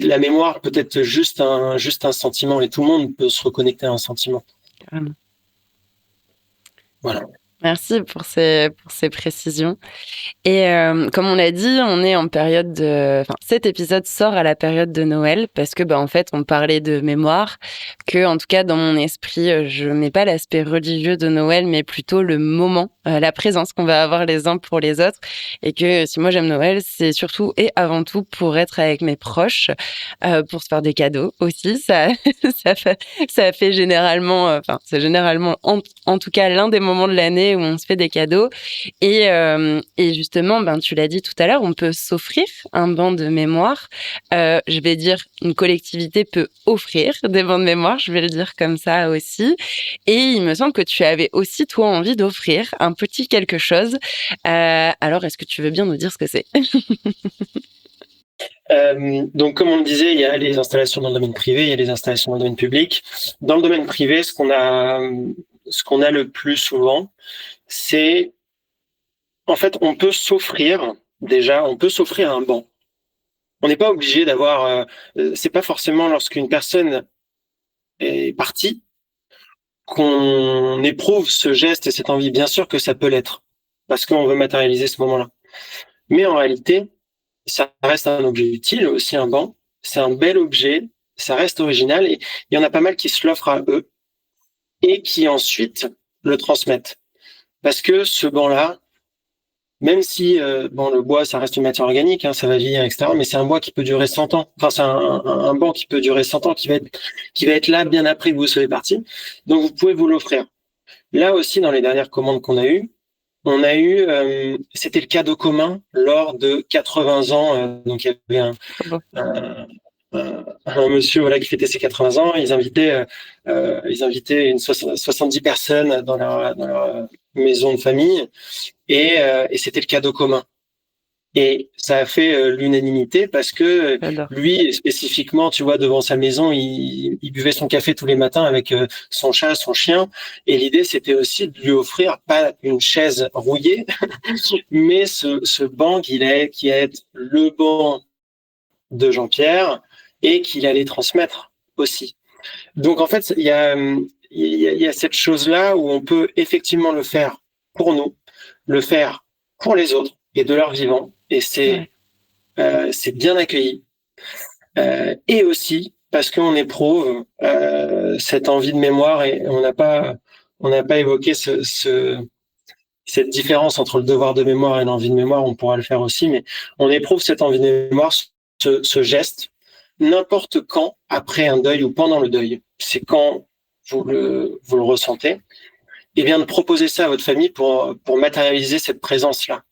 la mémoire peut être juste un sentiment et tout le monde peut se reconnecter à un sentiment. Carrément. Voilà. Merci pour ces précisions. Et comme on l'a dit, on est en période Enfin, cet épisode sort à la période de Noël parce que, en fait, on parlait de mémoire, que, en tout cas, dans mon esprit, je mets pas l'aspect religieux de Noël, mais plutôt le moment, la présence qu'on va avoir les uns pour les autres. Et que si moi j'aime Noël, c'est surtout et avant tout pour être avec mes proches, pour se faire des cadeaux aussi. Ça, ça fait généralement, c'est généralement, en tout cas, l'un des moments de l'année où on se fait des cadeaux. Et justement, tu l'as dit tout à l'heure, on peut s'offrir un banc de mémoire. Je vais dire, une collectivité peut offrir des bancs de mémoire, je vais le dire comme ça aussi. Et il me semble que tu avais aussi, toi, envie d'offrir un petit quelque chose. Alors, est-ce que tu veux bien nous dire ce que c'est? Donc, comme on le disait, il y a les installations dans le domaine privé, il y a les installations dans le domaine public. Dans le domaine privé, ce qu'on a le plus souvent, c'est, en fait, on peut s'offrir déjà, on peut s'offrir un banc. On n'est pas obligé d'avoir. C'est pas forcément lorsqu'une personne est partie qu'on éprouve ce geste et cette envie. Bien sûr que ça peut l'être, parce qu'on veut matérialiser ce moment-là. Mais en réalité, ça reste un objet utile, aussi un banc. C'est un bel objet, ça reste original et il y en a pas mal qui se l'offrent à eux et qui ensuite le transmettent. Parce que ce banc-là, même si le bois, ça reste une matière organique, hein, ça va vieillir, etc. Mais c'est un bois qui peut durer 100 ans. Enfin, c'est un banc qui peut durer 100 ans, qui va être là bien après que vous soyez parti. Donc, vous pouvez vous l'offrir. Là aussi, dans les dernières commandes qu'on a eues, c'était le cadeau commun lors de 80 ans. Donc, il y avait un monsieur qui fêtait ses 80 ans. Ils invitaient 70 personnes dans leur maison de famille et c'était le cadeau commun. Et ça a fait l'unanimité parce que lui, spécifiquement, tu vois, devant sa maison, il buvait son café tous les matins avec son chat, son chien. Et l'idée, c'était aussi de lui offrir pas une chaise rouillée, mais ce banc qui allait être le banc de Jean-Pierre et qu'il allait transmettre aussi. Donc, en fait, il y a cette chose-là où on peut effectivement le faire pour nous, le faire pour les autres et de leur vivant. Et c'est bien accueilli. Et aussi parce qu'on éprouve cette envie de mémoire et on n'a pas évoqué cette différence entre le devoir de mémoire et l'envie de mémoire. On pourra le faire aussi, mais on éprouve cette envie de mémoire, ce geste, n'importe quand après un deuil ou pendant le deuil. C'est quand vous le ressentez. Et bien de proposer ça à votre famille pour matérialiser cette présence-là,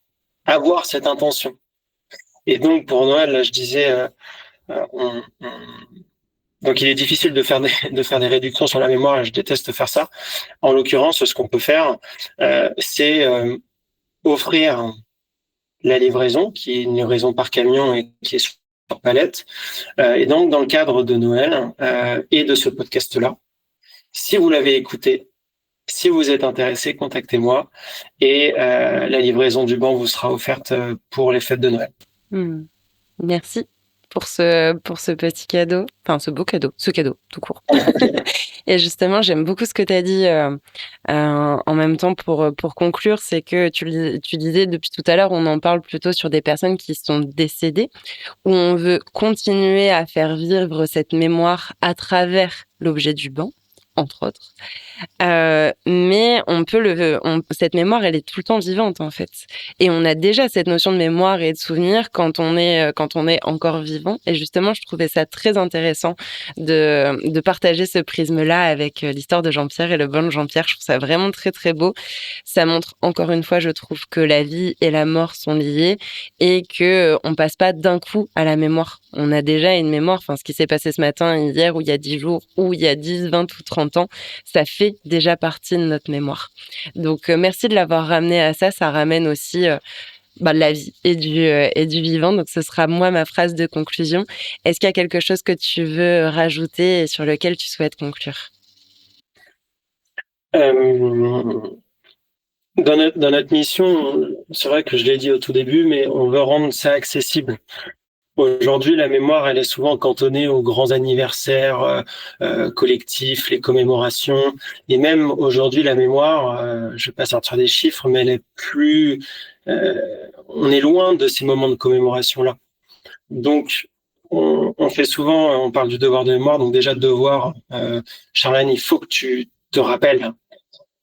avoir cette intention. Et donc, pour Noël, là, je disais, donc il est difficile de faire des réductions sur la mémoire, et je déteste faire ça. En l'occurrence, ce qu'on peut faire, c'est offrir la livraison, qui est une livraison par camion et qui est sur palette. Et donc, dans le cadre de Noël et de ce podcast-là, si vous l'avez écouté, si vous êtes intéressé, contactez-moi et la livraison du banc vous sera offerte pour les fêtes de Noël. Merci pour ce petit cadeau, enfin ce beau cadeau, ce cadeau tout court. Et justement, j'aime beaucoup ce que tu as dit en même temps pour conclure, c'est que tu disais depuis tout à l'heure, on en parle plutôt sur des personnes qui sont décédées, où on veut continuer à faire vivre cette mémoire à travers l'objet du banc, entre autres. Mais cette mémoire, elle est tout le temps vivante en fait. Et on a déjà cette notion de mémoire et de souvenir quand on est encore vivant. Et justement, je trouvais ça très intéressant de partager ce prisme-là avec l'histoire de Jean-Pierre et le bon Jean-Pierre. Je trouve ça vraiment très très beau. Ça montre encore une fois, je trouve, que la vie et la mort sont liées et que on passe pas d'un coup à la mémoire. On a déjà une mémoire. Enfin, ce qui s'est passé ce matin, hier, ou il y a 10 jours, ou il y a 10, 20 ou 30 ans, ça fait déjà partie de notre mémoire. Donc, merci de l'avoir ramené à ça. Ça ramène aussi la vie et du vivant. Donc, ce sera moi ma phrase de conclusion. Est-ce qu'il y a quelque chose que tu veux rajouter et sur lequel tu souhaites conclure ? Dans notre mission, c'est vrai que je l'ai dit au tout début, mais on veut rendre ça accessible. Aujourd'hui, la mémoire, elle est souvent cantonnée aux grands anniversaires collectifs, les commémorations. Et même aujourd'hui, la mémoire, je vais pas sortir des chiffres, mais elle est plus... on est loin de ces moments de commémoration-là. Donc, on fait souvent, on parle du devoir de mémoire, donc déjà devoir. Charlène, il faut que tu te rappelles.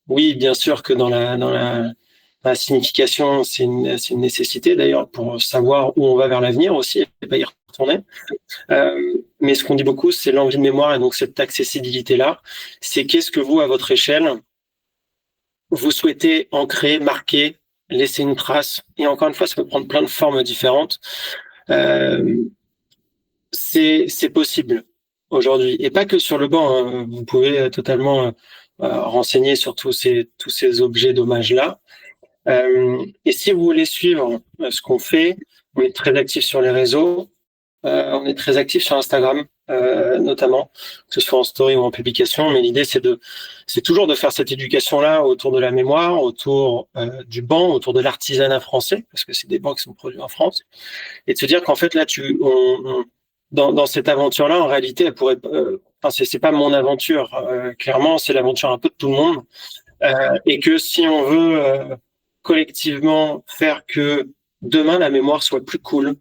Oui, bien sûr que dans la signification, c'est une nécessité d'ailleurs pour savoir où on va vers l'avenir aussi et pas y retourner. Mais ce qu'on dit beaucoup, c'est l'envie de mémoire et donc cette accessibilité-là. C'est qu'est-ce que vous, à votre échelle, vous souhaitez ancrer, marquer, laisser une trace. Et encore une fois, ça peut prendre plein de formes différentes. C'est possible aujourd'hui. Et pas que sur le banc. Hein. Vous pouvez totalement renseigner sur tous ces objets d'hommage-là. Et si vous voulez suivre ce qu'on fait, on est très actif sur les réseaux, on est très actif sur Instagram. notamment, que ce soit en story ou en publication. Mais l'idée, c'est toujours de faire cette éducation-là autour de la mémoire, autour du banc, autour de l'artisanat français, parce que c'est des bancs qui sont produits en France, et de se dire qu'en fait, là, dans cette aventure-là, en réalité, elle pourrait, c'est pas mon aventure, clairement, c'est l'aventure un peu de tout le monde, et que si on veut collectivement faire que demain la mémoire soit plus cool,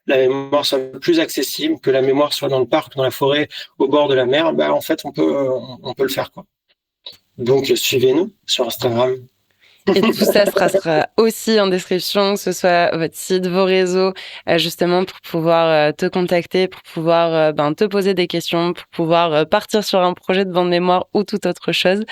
la mémoire soit plus accessible, que la mémoire soit dans le parc, dans la forêt, au bord de la mer, en fait, on peut le faire, quoi. Donc, suivez-nous sur Instagram. Et tout ça sera aussi en description, que ce soit votre site, vos réseaux, justement pour pouvoir te contacter, pour pouvoir te poser des questions, pour pouvoir partir sur un projet de banque mémoire ou toute autre chose.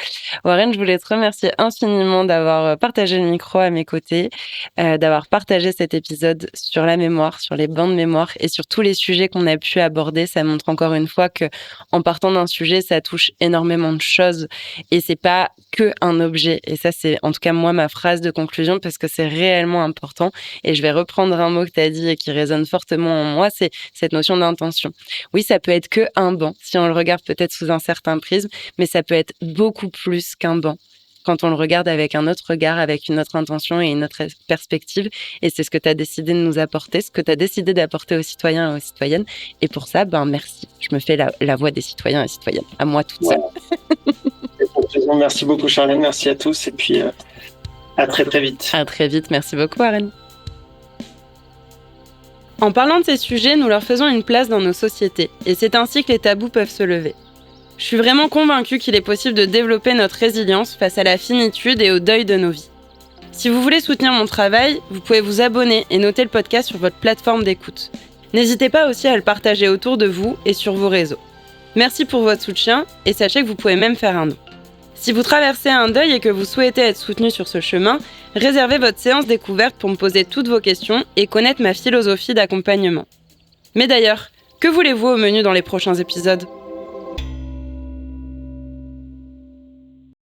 Warren, je voulais te remercier infiniment d'avoir partagé le micro à mes côtés, d'avoir partagé cet épisode sur la mémoire, sur les banques de mémoire et sur tous les sujets qu'on a pu aborder. Ça montre encore une fois que, en partant d'un sujet, ça touche énormément de choses et c'est pas que un objet. Et ça, c'est en tout cas moi ma phrase de conclusion parce que c'est réellement important. Et je vais reprendre un mot que tu as dit et qui résonne fortement en moi, c'est cette notion d'intention. Oui, ça peut être que un banc si on le regarde peut-être sous un certain prisme, mais ça peut être beaucoup plus qu'un banc quand on le regarde avec un autre regard, avec une autre intention et une autre perspective. Et c'est ce que tu as décidé de nous apporter, ce que tu as décidé d'apporter aux citoyens et aux citoyennes. Et pour ça, merci. Je me fais la voix des citoyens et citoyennes, à moi toute seule. Merci beaucoup, Charlène. Merci à tous. Et puis, à très, très vite. À très vite. Merci beaucoup, Warren. En parlant de ces sujets, nous leur faisons une place dans nos sociétés. Et c'est ainsi que les tabous peuvent se lever. Je suis vraiment convaincue qu'il est possible de développer notre résilience face à la finitude et au deuil de nos vies. Si vous voulez soutenir mon travail, vous pouvez vous abonner et noter le podcast sur votre plateforme d'écoute. N'hésitez pas aussi à le partager autour de vous et sur vos réseaux. Merci pour votre soutien et sachez que vous pouvez même faire un don. Si vous traversez un deuil et que vous souhaitez être soutenu sur ce chemin, réservez votre séance découverte pour me poser toutes vos questions et connaître ma philosophie d'accompagnement. Mais d'ailleurs, que voulez-vous au menu dans les prochains épisodes ?